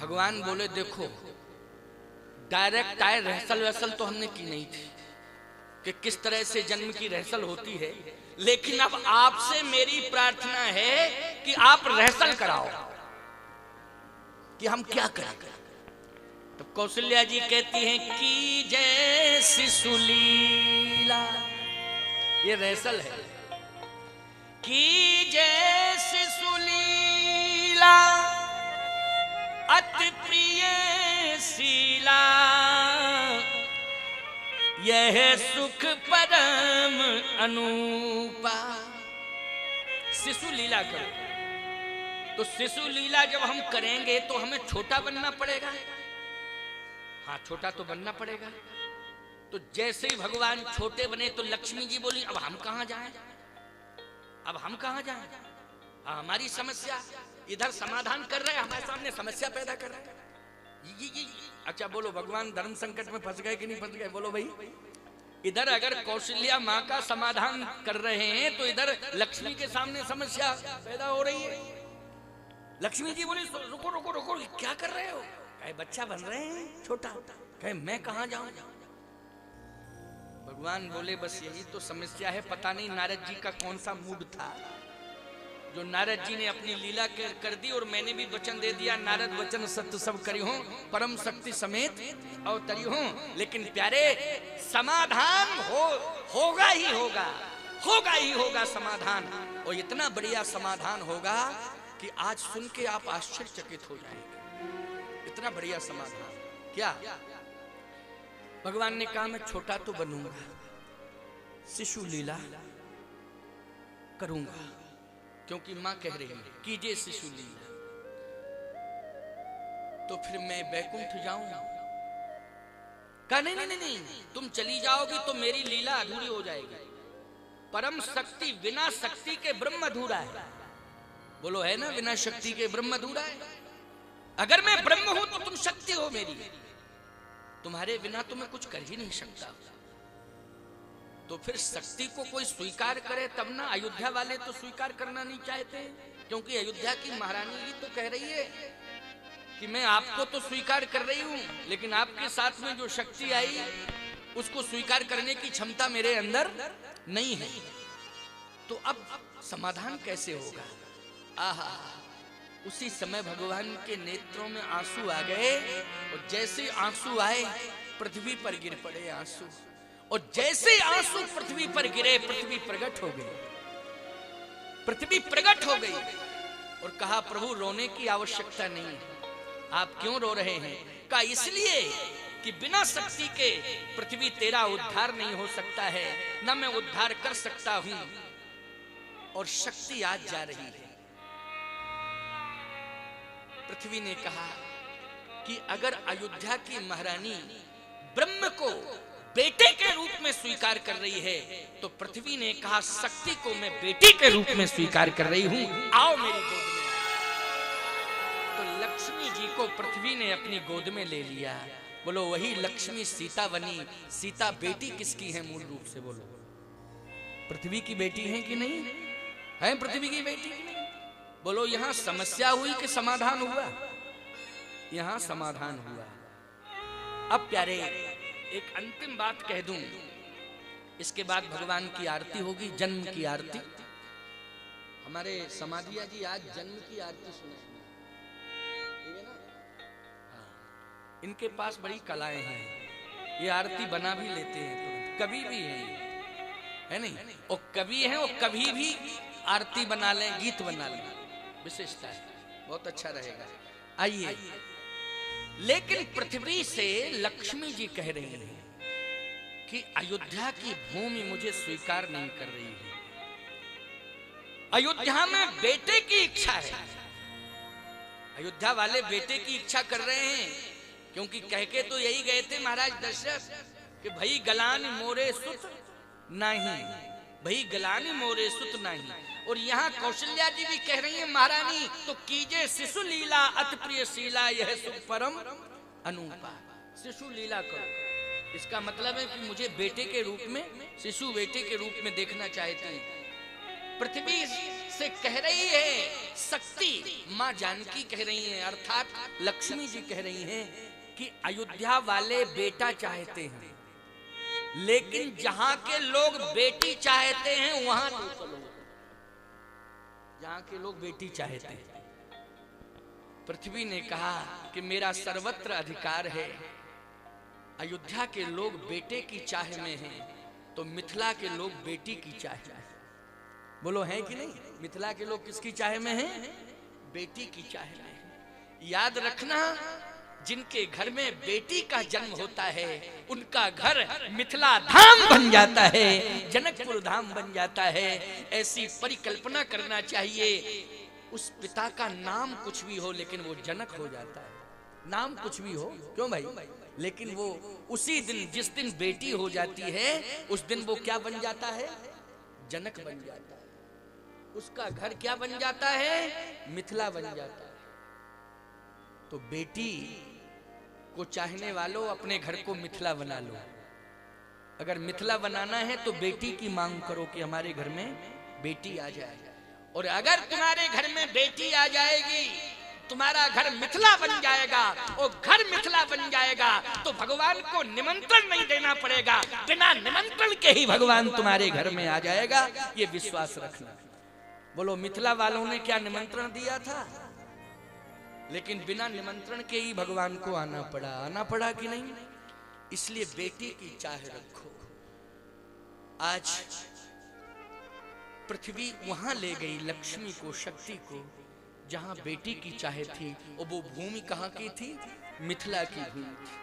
भगवान बोले देखो डायरेक्ट आए रहसल वहसल तो हमने की नहीं थी कि किस तरह से जन्म की रहसल होती है, लेकिन अब आपसे मेरी प्रार्थना है कि आप रहसल कराओ कि हम क्या करें। तो कौशल्या जी कहती हैं कि जैसी सुलीला, ये रहसल है, कि जैसी सुलीला अति प्रिय शीला, यह सुख परम अनूपा। शिशु लीला करो, तो शिशु लीला जब हम करेंगे तो हमें छोटा बनना पड़ेगा। हाँ, छोटा तो बनना पड़ेगा। तो जैसे ही भगवान छोटे बने तो लक्ष्मी जी बोली अब हम कहां जाएं, अब हम कहां जाएं, हमारी समस्या इधर समाधान कर रहे हैं, हमारे सामने समस्या पैदा कर रहे हैं। अच्छा बोलो, भगवान धर्म संकट में फंस गए कि नहीं फंस गए? बोलो भाई। इधर अगर कौशल्या माँ का समाधान कर रहे हैं तो इधर लक्ष्मी के सामने समस्या पैदा हो रही है। लक्ष्मी जी बोली रुको रुको रुको, क्या कर रहे हो? कहे बच्चा बन रहे हैं छोटा, कहे मैं कहां जाऊं? भगवान बोले बस यही तो समस्या है। पता नहीं नारद जी का कौन सा मूड था जो नारद जी ने अपनी लीला कर दी, और मैंने भी वचन दे दिया नारद वचन सत्य सब करी हो, परम शक्ति समेत अवतरी हो। लेकिन प्यारे समाधान होगा ही होगा, होगा ही होगा समाधान, और इतना बढ़िया समाधान होगा कि आज सुन के आप आश्चर्यचकित हो जाएंगे। इतना बढ़िया समाधान क्या? भगवान ने कहा मैं छोटा तो बनूंगा, शिशु लीला करूंगा, क्योंकि मां कह रही है कीजिए शिशु लीला। तो फिर मैं बैकुंठ जाऊंगा? कहा नहीं नहीं नहीं, तुम चली जाओगी तो मेरी लीला अधूरी हो जाएगी। परम शक्ति बिना शक्ति के ब्रह्म अधूरा है। बोलो है ना, बिना शक्ति के ब्रह्म अधूरा है। अगर मैं ब्रह्म हूं तो तुम शक्ति हो मेरी, तुम्हारे बिना तो मैं कुछ कर ही नहीं सकता। तो फिर शक्ति को कोई स्वीकार करे तब ना। अयोध्या वाले तो स्वीकार करना नहीं चाहते, क्योंकि अयोध्या की महारानी ही तो कह रही है कि मैं आपको तो स्वीकार कर रही हूं, लेकिन आपके साथ में जो शक्ति आई उसको स्वीकार करने की क्षमता मेरे अंदर नहीं है। तो अब समाधान कैसे होगा? आहा, उसी समय भगवान के नेत्रों में आंसू आ गए, और जैसे आंसू आए पृथ्वी पर गिर पड़े आंसू, और जैसे आंसू पृथ्वी पर गिरे पृथ्वी प्रकट हो गई। पृथ्वी प्रकट हो गई और कहा प्रभु रोने की आवश्यकता नहीं है, आप क्यों रो रहे हैं? कहा इसलिए कि बिना शक्ति के पृथ्वी तेरा उद्धार नहीं हो सकता है, न मैं उद्धार कर सकता हूं, और शक्ति आज जा रही है। पृथ्वी ने कहा कि अगर अयोध्या की महारानी ब्रह्म को बेटे के रूप में स्वीकार कर रही है, तो पृथ्वी ने कहा शक्ति को मैं बेटे के रूप में स्वीकार कर रही हूं, आओ मेरी गोद में। तो लक्ष्मी जी को पृथ्वी ने अपनी गोद में ले लिया। बोलो वही लक्ष्मी सीता बनी। सीता बेटी किसकी है मूल रूप से? बोलो पृथ्वी की बेटी है कि नहीं है? पृथ्वी की बेटी की नहीं? बोलो यहां समस्या हुई कि समाधान हुआ? यहां समाधान हुआ। अब प्यारे एक अंतिम बात कह दूं, इसके बाद भगवान की आरती होगी, जन्म की आरती। हमारे समाधिया जी आज जन्म की आरती सुने, ठीक है ना? हाँ, इनके पास बड़ी कलाएं हैं, ये आरती बना भी लेते हैं तुरंत, कभी भी है नहीं? और कवि हैं, और कभी भी आरती बना लें, गीत बना लें, विशेषता है, बहुत अच्छा रहेगा। आइए, लेकिन पृथ्वी से लक्ष्मी जी कह रही है कि अयोध्या की भूमि मुझे स्वीकार नहीं कर रही है। अयोध्या में बेटे की इच्छा है, अयोध्या वाले बेटे की इच्छा कर रहे हैं, क्योंकि कह के तो यही गए थे महाराज दशरथ कि भई गलानी मोरे सुत नहीं, भई गलानी मोरे सुत नहीं। और यहाँ कौशल्या जी भी कह रही है महारानी तो कीजिए शिशु लीला अति प्रिय शीला, यह सुख परम अनूपा। शिशु लीला करो, इसका मतलब है कि मुझे बेटे के रूप में, शिशु बेटे के रूप में देखना चाहते हैं। पृथ्वी से कह रही है, शक्ति माँ जानकी कह रही हैं, अर्थात लक्ष्मी जी कह रही हैं कि अयोध्या वाले बेटा चाहते हैं, लेकिन जहां के लोग बेटी चाहते हैं वहां तो चलो। जहां के लोग बेटी चाहते हैं। पृथ्वी ने कहा कि मेरा सर्वत्र अधिकार है, अयोध्या के लोग बेटे की चाह में हैं, तो मिथिला के लोग बेटी की चाह में हैं। बोलो है कि नहीं? मिथिला के लोग किसकी चाह में हैं? बेटी की चाह में हैं। याद रखना, जिनके घर में बेटी का जन्म होता है उनका घर मिथिला धाम बन जाता है, जनकपुर धाम बन जाता है। ऐसी परिकल्पना करना चाहिए। उस पिता का नाम कुछ भी हो लेकिन वो जनक हो जाता है। नाम कुछ भी हो, क्यों भाई? लेकिन वो उसी दिन, जिस दिन बेटी हो जाती है, उस दिन वो क्या बन जाता है? जनक बन जाता है। उसका घर क्या बन जाता है? मिथिला बन जाता है। तो बेटी को चाहने वालों अपने घर को मिथिला बना लो। अगर मिथिला बनाना है तो बेटी की मांग करो कि हमारे घर में बेटी आ जाए। और अगर तुम्हारे घर में बेटी आ जाएगी, तुम्हारा घर मिथिला बन जाएगा, और घर मिथिला बन जाएगा तो भगवान को निमंत्रण नहीं देना पड़ेगा, बिना निमंत्रण के ही भगवान तुम्हारे घर में आ जाएगा। ये विश्वास रखना। बोलो, मिथिला वालों ने क्या निमंत्रण दिया था? लेकिन बिना निमंत्रण के ही भगवान को आना पड़ा। आना पड़ा कि नहीं? इसलिए बेटी की चाह रखो। आज पृथ्वी वहां ले गई लक्ष्मी को, शक्ति को, जहां बेटी की चाह थी। और वो भूमि कहां की थी? मिथिला की भूमि थी।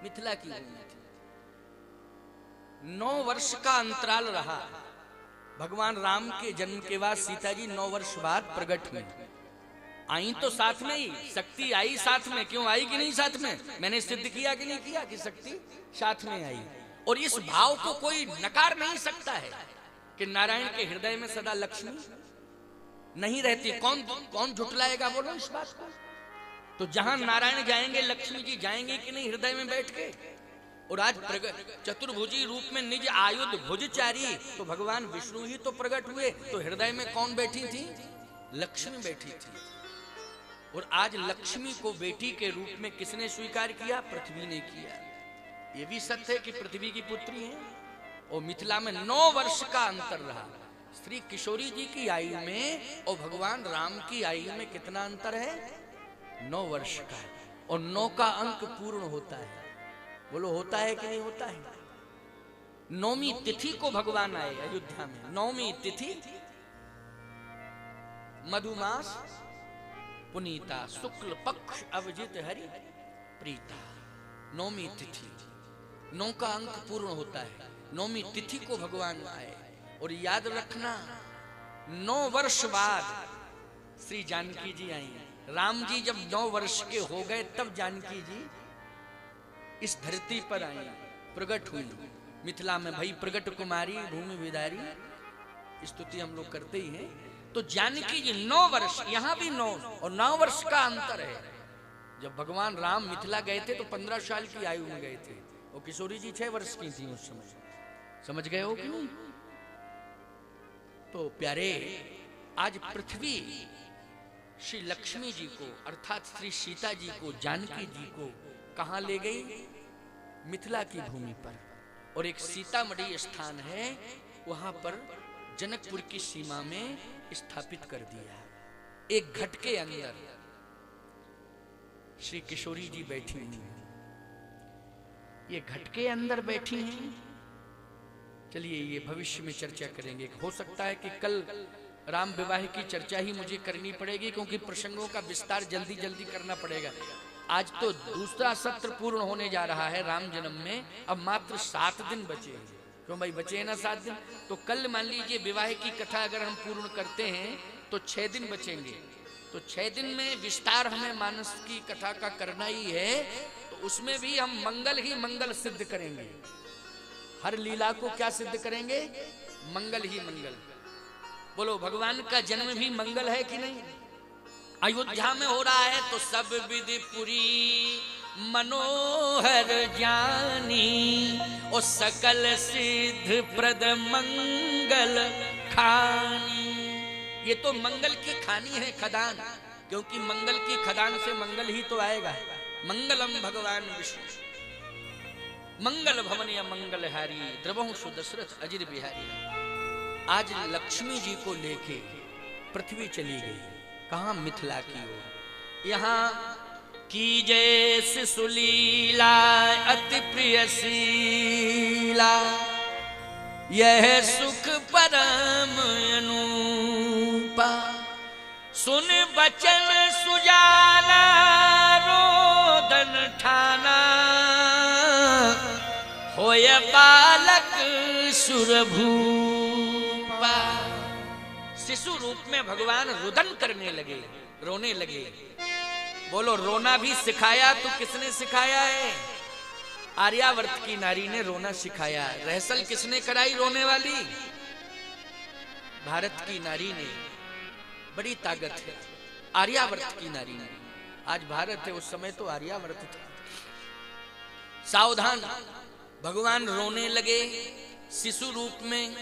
मिथिला की भूमि थी। 9 वर्ष का अंतराल रहा। भगवान राम के जन्म के बाद सीता जी 9 वर्ष बाद प्रकट हुई। आई तो साथ में ही, शक्ति आई साथ में। क्यों आई कि नहीं साथ में? मैंने सिद्ध किया कि नहीं किया कि शक्ति साथ में आई। और इस भाव को कोई नकार नहीं सकता है कि नारायण के हृदय में सदा लक्ष्मी नहीं रहती। कौन झुटलाएगा? बोलो इस बात को। तो जहां नारायण जाएंगे लक्ष्मी जी जाएंगे कि नहीं हृदय में बैठ के? और आज चतुर्भुजी रूप में निज आयुध भुजचारी, तो भगवान विष्णु ही तो प्रकट हुए। तो हृदय में कौन बैठी थी? लक्ष्मी बैठी थी। और आज लक्ष्मी को बेटी के रूप में किसने स्वीकार किया? पृथ्वी ने किया। ये भी सत्य है कि पृथ्वी की पुत्री है। और मिथिला में 9 वर्ष का अंतर रहा। श्री किशोरी जी की आयु में और भगवान राम की आयु में कितना अंतर है? 9 वर्ष का। और 9 का अंक पूर्ण होता है। बोलो, होता है कि नहीं होता है? 9वीं तिथि को भगवान आए अयोध्या में। 9वीं तिथि मधुमास पुनीता, शुक्ल पक्ष अवजित हरि प्रीता। 9वीं तिथि, 9 का अंक पूर्ण होता है। 9वीं तिथि को भगवान आए। और याद रखना, 9 वर्ष बाद श्री जानकी जी आई। राम जी जब 9 वर्ष के हो गए तब जानकी जी इस धरती पर आई, प्रकट हुई। मिथिला में भाई प्रकट कुमारी भूमि विदारी स्तुति हम लोग करते ही हैं। तो जानकी जी 9 वर्ष, यहां भी 9 और 9 वर्ष का अंतर है। जब भगवान राम मिथिला गए थे तो 15 साल की आयु में गए थे। और किशोरी जी 6 वर्ष की थी उस समय। समझ गए हो कि नहीं? तो प्यारे, आज पृथ्वी श्री लक्ष्मी जी को अर्थात श्री सीता जी को, जानकी जी को कहां ले गई? मिथिला की भूमि पर। और एक सीतामढ़ी स्थान है, वहां पर जनकपुर की सीमा में स्थापित कर दिया। एक घट के अंदर श्री किशोरी जी बैठी हुई हैं। ये घट के अंदर बैठी हैं। चलिए, ये भविष्य में चर्चा करेंगे। हो सकता है कि कल राम विवाह की चर्चा ही मुझे करनी पड़ेगी, क्योंकि प्रसंगों का विस्तार जल्दी जल्दी करना पड़ेगा। आज तो दूसरा सत्र पूर्ण होने जा रहा है राम जन्म में। अब मात्र 7 दिन बचे हैं। क्यों भाई, बचे हैं ना 7 दिन? तो कल मान लीजिए विवाह की कथा अगर हम पूर्ण करते हैं तो 6 दिन बचेंगे। तो 6 दिन में विस्तार हमें मानस की कथा का करना ही है। तो उसमें भी हम मंगल ही मंगल सिद्ध करेंगे। हर लीला को क्या सिद्ध करेंगे? मंगल ही मंगल। बोलो, भगवान का जन्म भी मंगल है कि नहीं? अयोध्या में हो रहा है तो सब विधि पुरी मनोहर जानी, और सकल सिद्ध प्रद मंगल खानी। ये तो मंगल की खानी है खदान, क्योंकि मंगल की खदान से मंगल ही तो आएगा। मंगलम भगवान विष्णु मंगल भवन या मंगल हारी द्रवंशु दशरथ अजिर बिहारी। आज लक्ष्मी जी को लेके पृथ्वी चली गई, कहां? मिथिला की ओर। यहाँ की जैसे सुलीला अति प्रियशीला, यह सुख परम अनूपा। सुन बचन सुजाला रोदन ठाना, होय बालक सुरभूपा। शिशु रूप में भगवान रुदन करने लगे, रोने लगे। बोलो, रोना भी सिखाया तो किसने सिखाया है? आर्यावर्त की नारी ने रोना सिखाया। रहसल किसने कराई रोने वाली? भारत की नारी ने। बड़ी ताकत है आर्यावर्त की नारी ने। आज भारत है, उस समय तो आर्यावर्त था। सावधान, भगवान रोने लगे शिशु रूप में।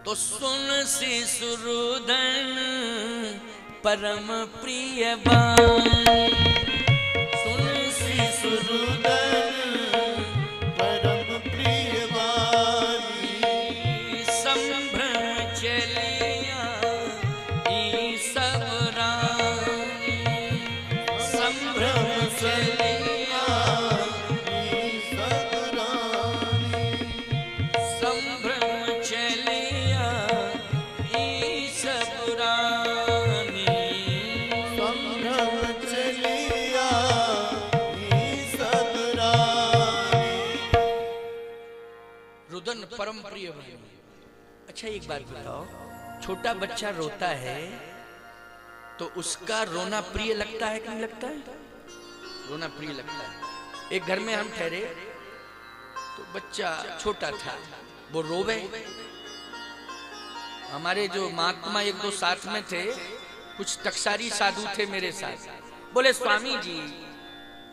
तो सुन शिशु रुदन परम प्रिय बानी, सुन शिशु रुदन परम प्रिय बानी। संभ्रम चलिया ई सब रानी, संभ्रम चलिया ई सब रानी, संभ्रम चलिया ई सब रानी, संभ्रम चलिया ई सब रानी। रुदन परम प्रिय भाई। अच्छा एक बात बताओ, छोटा बच्चा रोता है तो उसका रोना प्रिय लगता है कि नहीं लगता है? रोना प्रिय लगता है। एक घर में हम ठहरे तो बच्चा छोटा था, वो रोवे। हमारे जो महात्मा एक दो साथ में थे, कुछ टकसारी साधु थे मेरे साथ। बोले, स्वामी जी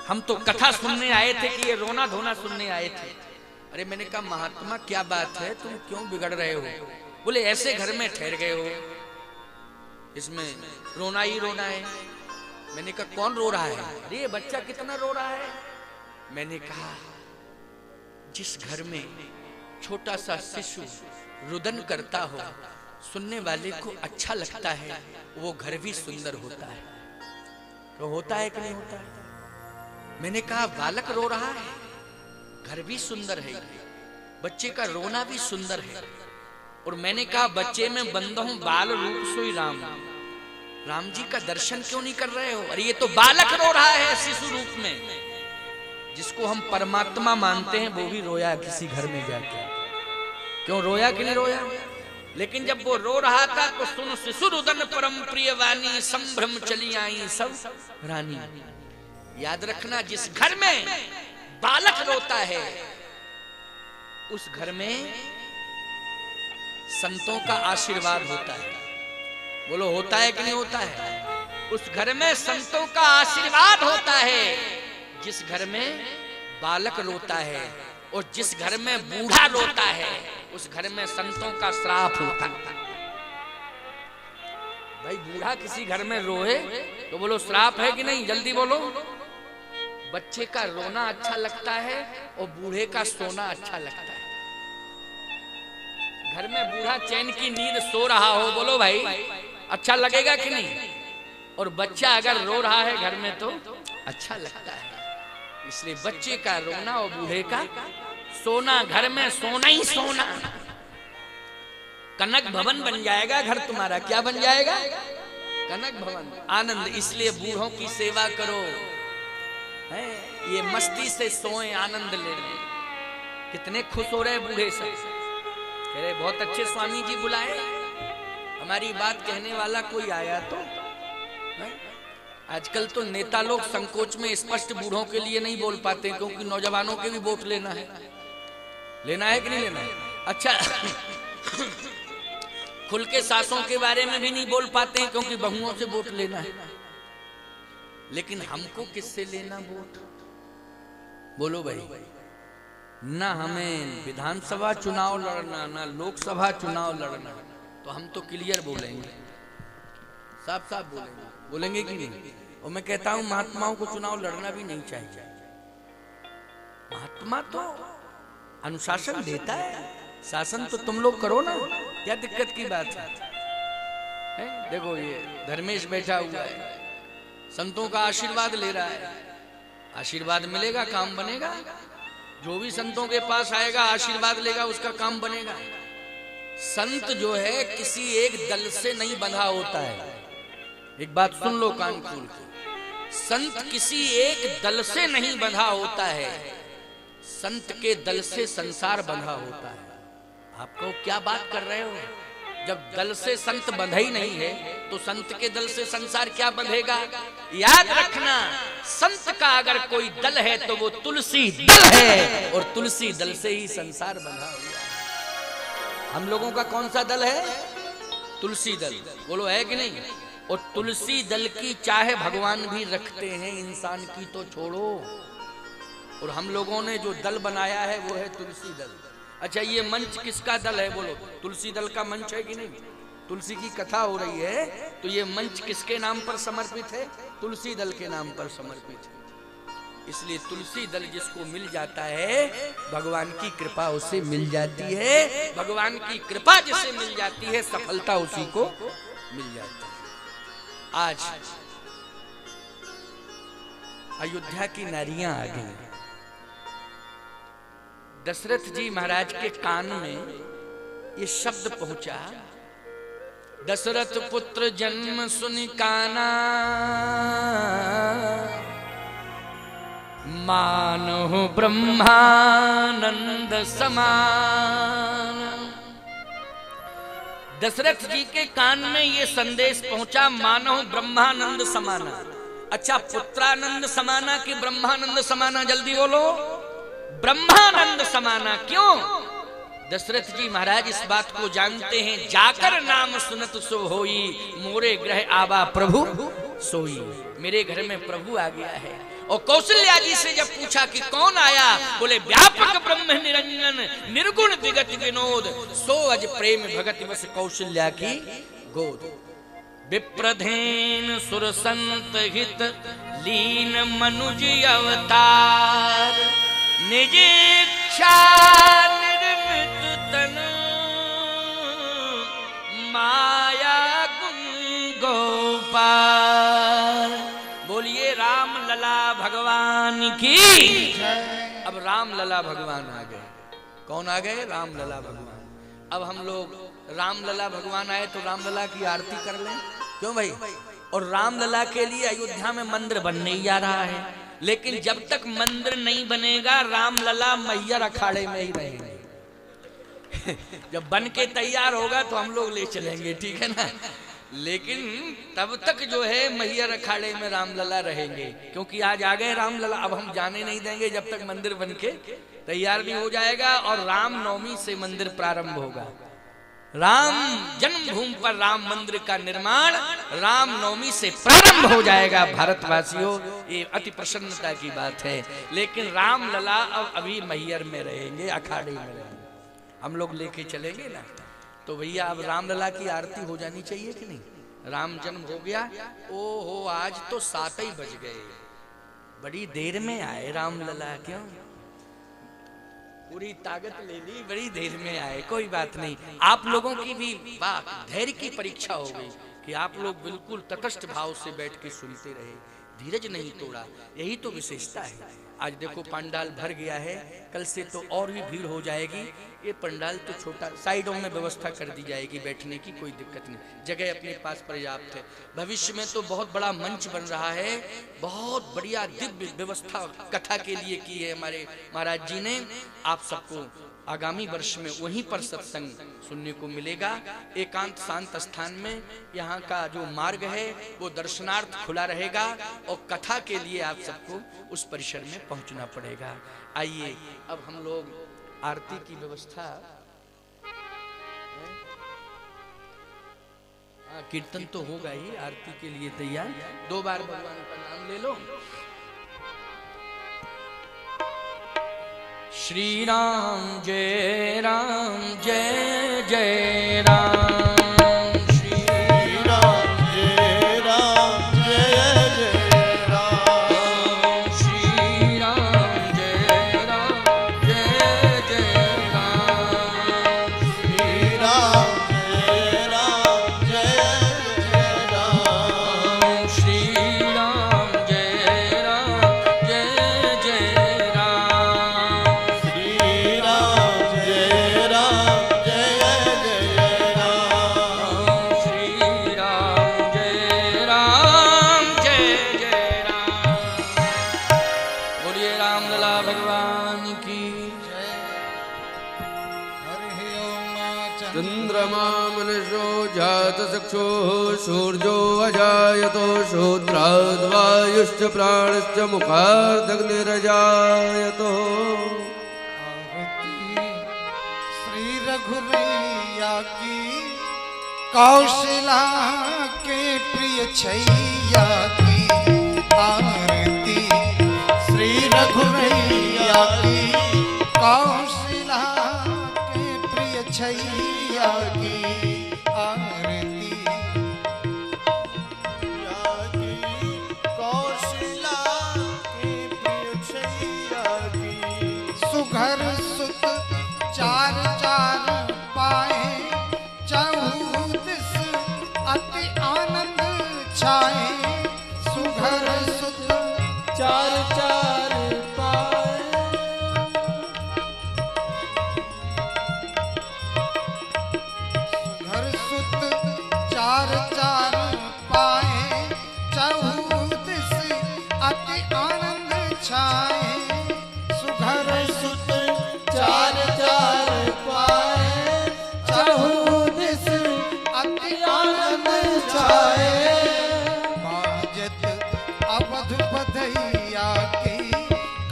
हम तो कथा सुनने आए थे कि ये रोना धोना सुनने आए थे। अरे मैंने कहा, महात्मा क्या बात है, तुम क्यों बिगड़ रहे हो? बोले, ऐसे घर में ठहर गए हो, इसमें रोना ही रोना है। मैंने कहा, कौन रो रहा है? अरे ये बच्चा कितना रो रहा है। मैंने कहा, जिस घर में छोटा सा शिशु रुदन करता हो, सुनने वाले को अच्छा लगता है, वो घर भी सुंदर होता है। तो होता है कि नहीं होता है? मैंने कहा, बालक रो रहा है, घर भी सुंदर है, बच्चे का रोना भी सुंदर है। और मैंने कहा, बच्चे में बंधा हूं बाल रूप सोई राम। राम जी का दर्शन क्यों नहीं कर रहे हो? अरे ये तो बालक रो रहा है शिशु रूप में। जिसको हम परमात्मा मानते हैं वो भी रोया किसी घर में जाके। क्यों रोया कि नहीं रोया? लेकिन जब वो रो रहा था तो सुन शिशु रुदन परम प्रिय वाणी, संभ्रम चली आई सब रानी। याद रखना, जिस घर में बालक रोता है उस घर में संतों का आशीर्वाद होता है। बोलो, होता है कि नहीं होता है? उस घर में संतों का आशीर्वाद होता है। जिस घर में बालक रोता है और जिस घर में बूढ़ा रोता है, उस घर में संतों का श्राप होता है। भाई, बूढ़ा किसी घर में रोए तो बोलो श्राप है कि नहीं? जल्दी बोलो। बच्चे का रोना अच्छा लगता है और बूढ़े का सोना अच्छा लगता है। घर में बूढ़ा चैन की नींद सो रहा हो, बोलो भाई, अच्छा लगेगा कि नहीं? और बच्चा अगर रो रहा है घर में तो अच्छा लगता है। इसलिए बच्चे का रोना और बूढ़े का सोना, घर में सोना ही सोना। कनक भवन बन जाएगा घर तुम्हारा। क्या बन जाएगा? कनक भवन, आनंद। इसलिए बूढ़ों की सेवा करो, है ये मस्ती से सोए, आनंद ले लें। कितने खुश हो रहे बूढ़े से, कह रहे बहुत अच्छे स्वामी जी बुलाए, हमारी बात कहने वाला कोई आया तो। आजकल तो नेता लोग संकोच में स्पष्ट बूढ़ों के लिए नहीं बोल पाते, क्योंकि नौजवानों के भी वोट लेना है। लेना है कि नहीं लेना है? अच्छा खुल के सासों के बारे में भी नहीं बोल पाते हैं, क्योंकि बहुओं से वोट लेना है। लेकिन हमको किससे लेना वोट? बोलो भाई। ना हमें विधानसभा चुनाव लड़ना, ना लोकसभा चुनाव लड़ना, तो हम तो क्लियर बोलेंगे साफ साफ बोलेंगे कि नहीं? और मैं कहता हूं महात्माओं को चुनाव लड़ना भी नहीं चाहिए। महात्मा तो अनुशासन देता है, शासन तो तुम लोग करो ना, क्या दिक्कत की बात है? देखो ये धर्मेश बैठा हुआ है, संतों का आशीर्वाद ले रहा है, आशीर्वाद मिलेगा काम बनेगा। जो भी संतों के पास आएगा आशीर्वाद लेगा उसका काम बनेगा। संत जो है किसी एक दल से नहीं बंधा होता है। एक बात सुन लो कान खोल के, संत किसी एक दल से नहीं बंधा होता है, संत के दल से संसार बंधा होता है। आपको क्या बात कर रहे हो? जब दल से संत बंधा ही नहीं है तो संत के दल से संसार क्या बंधेगा? याद रखना, संत का अगर कोई दल है तो वो तुलसी दल है, और तुलसी दल से ही संसार बंधा हुआ है। हम लोगों का कौन सा दल है? तुलसी दल। बोलो है कि नहीं? और तुलसी दल की चाहे भगवान भी रखते हैं, इंसान की तो छोड़ो। और हम लोगों ने जो दल बनाया है वो है तुलसी दल। अच्छा, ये मंच किसका दल है? बोलो, तुलसी दल का मंच है कि नहीं? तुलसी की कथा हो रही है तो ये मंच किसके नाम पर समर्पित है? तुलसी दल के नाम पर समर्पित है। इसलिए तुलसी दल जिसको मिल जाता है भगवान की कृपा उसे मिल जाती है, भगवान की कृपा जिसे मिल जाती है सफलता उसी को मिल जाती है। आज अयोध्या की नारियां आ गई। दशरथ जी महाराज के कान में ये शब्द पहुंचा, दशरथ पुत्र जन्म सुनि काना, मानो ब्रह्मानंद समान। दशरथ जी के कान में ये संदेश पहुंचा, मानो ब्रह्मानंद समाना। अच्छा, पुत्रानंद समाना कि ब्रह्मानंद समाना? जल्दी बोलो। ब्रह्मानंद समाना। क्यों? दशरथ जी महाराज इस बात को जानते हैं, जाकर नाम सुनत सो होई, मोरे ग्रह आवा प्रभु सोई। मेरे घर में प्रभु आ गया है। और कौशल्या जी से जब पूछा कि कौन आया, बोले व्यापक ब्रह्म निरंजन निर्गुण विगत विनोद, सो अज प्रेम भगत बस कौशल्या की गोद। विप्रधेन सुर संत हित लीन मनुज अवतार, निज इच्छा निर्मित तन, माया गुण गोपाल। बोलिए राम लला भगवान की। अब राम लला भगवान आ गए। कौन आ गए? राम लला भगवान। अब हम लोग राम लला भगवान आए तो राम लला की आरती कर लें, क्यों भाई? और राम लला के लिए अयोध्या में मंदिर बनने ही जा रहा है, लेकिन जब तक मंदिर नहीं बनेगा राम लला मैया अखाड़े में ही रहेंगे। जब बन के तैयार होगा तो हम लोग ले चलेंगे, ठीक है ना? लेकिन तब तक जो है मैया अखाड़े में राम लला रहेंगे, क्योंकि आज आ गए राम लला। अब हम जाने नहीं देंगे जब तक मंदिर बन के तैयार नहीं हो जाएगा। और राम नवमी से मंदिर प्रारंभ होगा। राम जन्मभूमि पर राम मंदिर का निर्माण राम नवमी से प्रारंभ हो जाएगा। भारतवासियों, ये अति प्रसन्नता की बात है। लेकिन राम लला अब अभी मैहर में रहेंगे, अखाड़े में रहेंगे। हम लोग लेके चलेंगे ना, तो भैया अब राम लला की आरती हो जानी चाहिए कि नहीं? राम जन्म हो गया। ओहो, आज तो 7 ही बज गए, बड़ी देर में आए राम लला। क्यों? पूरी ताकत ले ली, बड़ी देर में आए। कोई बात नहीं, आप लोगों की भी धैर्य की परीक्षा हो गई कि आप लोग बिल्कुल तटस्थ भाव से बैठ के सुनते रहे, धीरज नहीं तोड़ा। यही तो विशेषता है। आज देखो पंडाल भर गया है, कल से तो और भी भीड़ हो जाएगी। ये पंडाल तो छोटा, साइडों में व्यवस्था कर दी जाएगी बैठने की, कोई दिक्कत नहीं, जगह अपने पास पर्याप्त है। भविष्य में तो बहुत बड़ा मंच बन रहा है, बहुत बढ़िया दिव्य व्यवस्था कथा के लिए की है हमारे महाराज जी ने। आप सबको आगामी वर्ष में वहीं पर सत्संग सुनने को मिलेगा, एकांत शांत स्थान में। यहाँ का जो मार्ग है वो दर्शनार्थ खुला रहेगा, और कथा के लिए आप सबको उस परिसर में पहुंचना पड़ेगा। आइए अब हम लोग आरती की व्यवस्था, कीर्तन तो होगा ही, आरती के लिए तैयार। 2 बार भगवान का नाम ले लो। श्री राम जय जय राम, श्री राम जय चंद्रमा मनुष्यो जात चक्षुः सूर्यो अजायतो शूद्राद्वायुश्च प्राणश्च मुखादग्निरजायतो। श्री रघुरैया की कौशला के प्रिय छैया की आरती। श्री रघुरैया की कौशला के प्रिय छैया की आरती। कौशला के प्रिय छैया की सुघर सुत चार चार पाए चहु दिस अति आनंद छाए। सुघर सुत चार चार पाए सुघर सुत चार चार पाए चहु दिस अति आनंद छाए। सुघर सुत चार चार पाए चहु दिस अति आनंद छाए। बाजत अवध बधैया की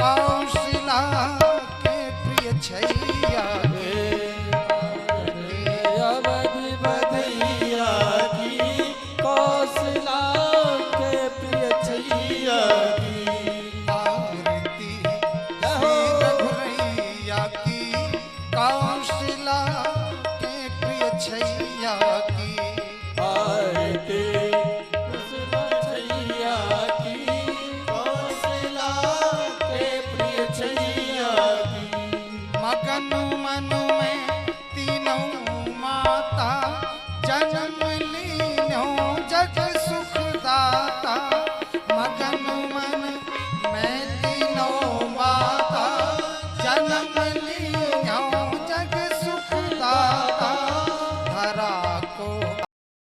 कौशला के प्रिय छैया की अवध बधैया की कौशला के प्रिय छैया की आरती। श्री रघुरैया की कौशला के प्रिय छैया की आरती। कौशला छैया की कौशला के प्रिय छैया की मगन मन में तीनों माता जन्म लीनो जग